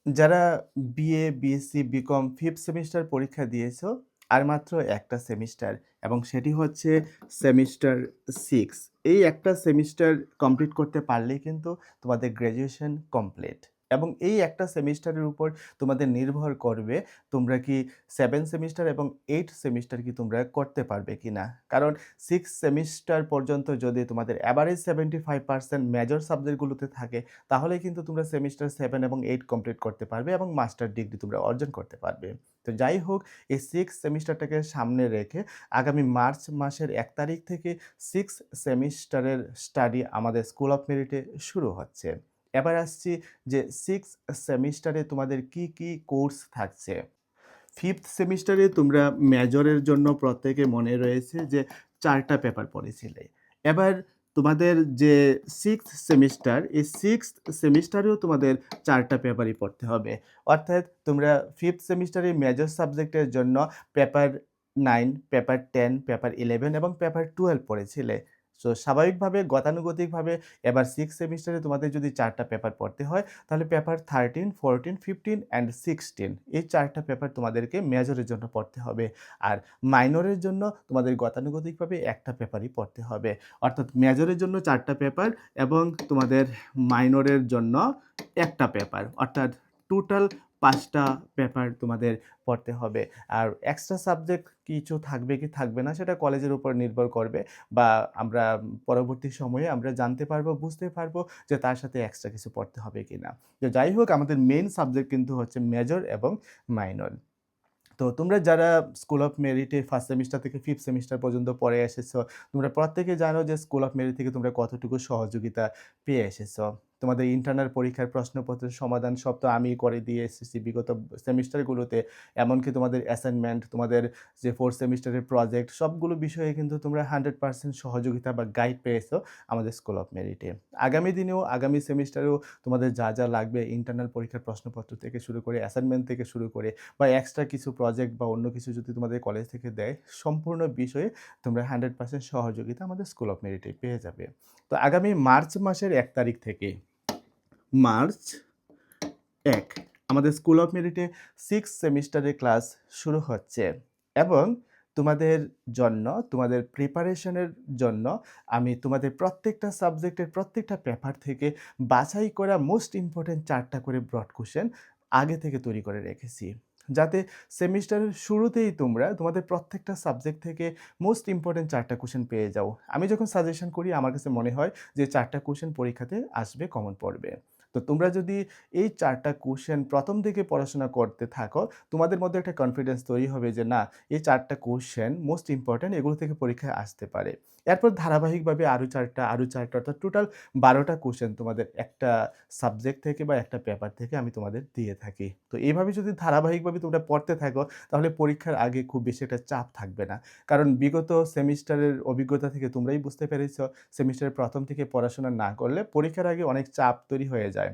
যারা BA, BSc, BCom 5th semester পরীক্ষা দিয়েছো, আর মাত্র একটা সেমিস্টার এবং সেটি হচ্ছে সেমিস্টার 6। এই একটা সেমিস্টার কমপ্লিট করতে পারলেই কিন্তু তোমাদের গ্র্যাজুয়েশন কমপ্লিট এবং এই একটা সেমিস্টারের উপর তোমাদের নির্ভর করবে তোমরা কি 7 সেমিস্টার এবং 8 সেমিস্টার কি তোমরা করতে পারবে কিনা। কারণ 6 সেমিস্টার পর্যন্ত যদি তোমাদের এভারেজ 75% মেজর সাবজেক্টগুলোতে থাকে তাহলে কিন্তু তোমরা সেমিস্টার 7 এবং 8 কমপ্লিট করতে পারবে এবং মাস্টার ডিগ্রি তোমরা অর্জন করতে পারবে। তো যাই হোক, এই 6 সেমিস্টারটাকে সামনে রেখে আগামী মার্চ মাসের ১ তারিখ থেকে 6 সেমিস্টারের স্টাডি আমাদের স্কুল অফ মেরিটে শুরু হচ্ছে। এবার আসছি যে 6 সেমিস্টারে তোমাদের কি কোর্স থাকছে। 5th সেমিস্টারে তোমরা মেজরের জন্য প্রত্যেকে মনে রয়েছে যে ৪ টা পেপার পড়েছিলে। এবার তোমাদের যে 6th সেমিস্টার, এই 6th সেমিস্টারেও তোমাদের ৪ টা পেপারই পড়তে হবে। অর্থাৎ তোমরা 5th সেমিস্টারে মেজর সাবজেক্টের জন্য পেপার 9, পেপার 10, পেপার 11 এবং পেপার 12 পড়েছিলে। সো স্বাভাবিকভাবে গতানুগতিকভাবে এবার 6th সেমিস্টারে তোমাদের যদি ৪ টা পেপার পড়তে হয় তাহলে পেপার 13, 14, 15 অ্যান্ড 16 এই ৪ টা পেপার তোমাদেরকে মেজরের জন্য পড়তে হবে। আর মাইনরের জন্য তোমাদের গতানুগতিকভাবে একটা পেপারই পড়তে হবে। অর্থাৎ মেজরের জন্য ৪ টা পেপার এবং তোমাদের মাইনরের জন্য একটা পেপার। অর্থাৎ টোটাল ৫ টা পেপার তোমাদের পড়তে হবে। আর এক্সট্রা সাবজেক্ট কিছু থাকবে কি থাকবে না সেটা কলেজের উপর নির্ভর করবে বা আমরা পরবর্তী সময়ে আমরা জানতে পারবো, বুঝতে পারবো যে তার সাথে এক্সট্রা কিছু পড়তে হবে কিনা। তো যাই হোক, আমাদের মেইন সাবজেক্ট কিন্তু হচ্ছে মেজর এবং মাইনর। তো তোমরা যারা স্কুল অফ মেরিটে 1st সেমিস্টার থেকে 5th সেমিস্টার পর্যন্ত পড়ে এসেছো, তোমরা প্রত্যেকে জানো যে স্কুল অফ মেরিট থেকে তোমরা কতটুকু সহযোগিতা পেয়ে এসেছো। তোমাদের ইন্টারনাল পরীক্ষার প্রশ্নপত্রের সমাধান সব তো আমিই করে দিয়ে এসেছি বিগত সেমিস্টারগুলোতে। এমনকি তোমাদের অ্যাসাইনমেন্ট, তোমাদের যে 4th সেমিস্টারের প্রজেক্ট সবগুলো বিষয়ে কিন্তু তোমরা 100% সহযোগিতা বা গাইড পেয়েছো আমাদের স্কুল অফ মেরিটে। আগামী দিনেও, আগামী সেমিস্টারেও তোমাদের যা লাগবে ইন্টারনাল পরীক্ষার প্রশ্নপত্র থেকে শুরু করে, অ্যাসাইনমেন্ট থেকে শুরু করে বা এক্সট্রা কিছু প্রজেক্ট বা অন্য কিছু যদি তোমাদের কলেজ থেকে দেয়, সম্পূর্ণ বিষয়ে তোমরা 100% সহযোগিতা আমাদের স্কুল অফ মেরিটে পেয়ে যাবে। তো আগামী মার্চ মাসের ১ তারিখ থেকে মার্চ ১ আমাদের স্কুল অফ মেরিটে 6 সেমিস্টারের ক্লাস শুরু হচ্ছে এবং তোমাদের জন্য, তোমাদের প্রিপারেশনের জন্য আমি তোমাদের প্রত্যেকটা সাবজেক্টের প্রত্যেকটা পেপার থেকে বাছাই করা মোস্ট ইম্পোর্টেন্ট ৪ টা করে ব্রড কোয়েশ্চেন আগে থেকে তৈরি করে রেখেছি। যাতে সেমিস্টারের শুরুতেই তোমরা তোমাদের প্রত্যেকটা সাবজেক্ট থেকে মোস্ট ইম্পোর্টেন্ট ৪ টা কোয়েশ্চেন পেয়ে যাও। আমি যখন সাজেশন করি আমার কাছে মনে হয় যে ৪ টা কোয়েশ্চেন পরীক্ষাতে আসবে, কমন পড়বে। তো তোমরা যদি এই ৪ টা কোয়েশ্চেন ১ম থেকে পড়াশোনা করতে থাকো, তোমাদের মধ্যে একটা কনফিডেন্স তৈরি হবে যে না, এই ৪ টা কোয়েশ্চেন মোস্ট ইম্পোর্টেন্ট, এগুলো থেকে পরীক্ষায় আসতে পারে। এরপর ধারাবাহিকভাবে আরও ৪ টা, আরও ৪ টা অর্থাৎ টোটাল ১২ টা কোয়েশ্চেন তোমাদের একটা সাবজেক্ট থেকে বা একটা পেপার থেকে আমি তোমাদের দিয়ে থাকি। তো এভাবে যদি ধারাবাহিকভাবে তোমরা পড়তে থাকো তাহলে পরীক্ষার আগে খুব বেশি একটা চাপ থাকবে না। কারণ বিগত সেমিস্টারের অভিজ্ঞতা থেকে তোমরাই বুঝতে পেরেছ সেমিস্টারের ১ম থেকে পড়াশোনা না করলে পরীক্ষার আগে অনেক চাপ তৈরি হয়ে যায়।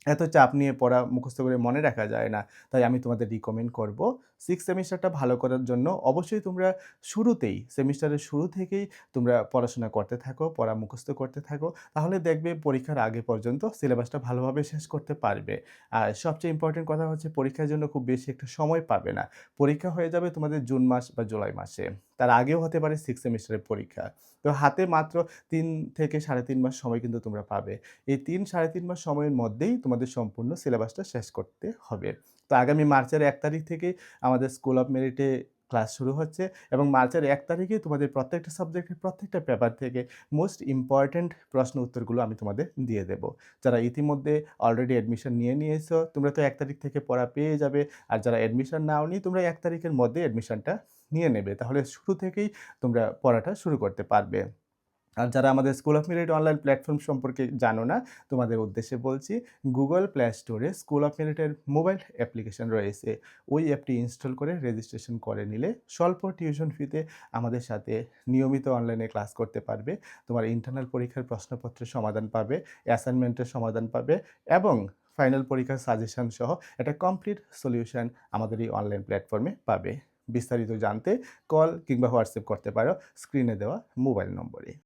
এত চাপ নিয়ে পড়া মুখস্থ করে মনে রাখা যায় না। তাই আমি তোমাদের রিকমেন্ড করব 6 সেমিস্টারটা ভালো করার জন্য অবশ্যই তোমরা শুরুতেই, সেমিস্টারের শুরু থেকেই তোমরা পড়াশোনা করতে থাকো, পড়া মুখস্থ করতে থাকো। তাহলে দেখবে পরীক্ষার আগে পর্যন্ত সিলেবাসটা ভালোভাবে শেষ করতে পারবে। আর সবচেয়ে ইম্পোর্টেন্ট কথা হচ্ছে পরীক্ষার জন্য খুব বেশি একটা সময় পাবে না। পরীক্ষা হয়ে যাবে তোমাদের জুন মাস বা জুলাই মাসে। তার আগেও হতে পারে 6 সেমিস্টারের পরীক্ষা। তো হাতে মাত্র ৩ থেকে ৩.৫ মাস সময় কিন্তু তোমরা পাবে। এই ৩-৩.৫ মাস সময়ের মধ্যেই তোমাদের সম্পূর্ণ সিলেবাসটা শেষ করতে হবে। তো আগামী মার্চের ১ তারিখ থেকেই আমাদের স্কুল অফ মেরিটে ক্লাস শুরু হচ্ছে এবং মার্চের ১ তারিখেই তোমাদের প্রত্যেকটা সাবজেক্টের প্রত্যেকটা পেপার থেকে মোস্ট ইম্পোর্টেন্ট প্রশ্ন উত্তরগুলো আমি তোমাদের দিয়ে দেব। যারা ইতিমধ্যে অলরেডি অ্যাডমিশন নিয়ে নিয়েছো, তোমরা তো ১ তারিখ থেকে পড়া পেয়ে যাবে। আর যারা অ্যাডমিশন নাওনি, তোমরা ১ তারিখের মধ্যে অ্যাডমিশনটা নিয়ে নেবে। তাহলে শুরু থেকেই তোমরা পড়াটা শুরু করতে পারবে। আর যারা আমাদের school of merit online platform সম্পর্কে জানো না, তোমাদের উদ্দেশ্যে বলছি, Google Play Store এ স্কুল অফ মেরিটের মোবাইল অ্যাপ্লিকেশন রয়েছে। ওই অ্যাপটি ইনস্টল করে রেজিস্ট্রেশন করে নিলে স্বল্প টিউশন ফিতে আমাদের সাথে নিয়মিত অনলাইনে ক্লাস করতে পারবে। তোমার ইন্টারনাল পরীক্ষার প্রশ্নপত্রের সমাধান পাবে, অ্যাসাইনমেন্টের সমাধান পাবে এবং ফাইনাল পরীক্ষার সাজেশন সহ একটা কমপ্লিট সলিউশন আমাদের এই অনলাইন প্ল্যাটফর্মে পাবে। বিস্তারিত জানতে কল কিংবা হোয়াটসঅ্যাপ করতে পারো স্ক্রিনে দেওয়া মোবাইল নম্বরে।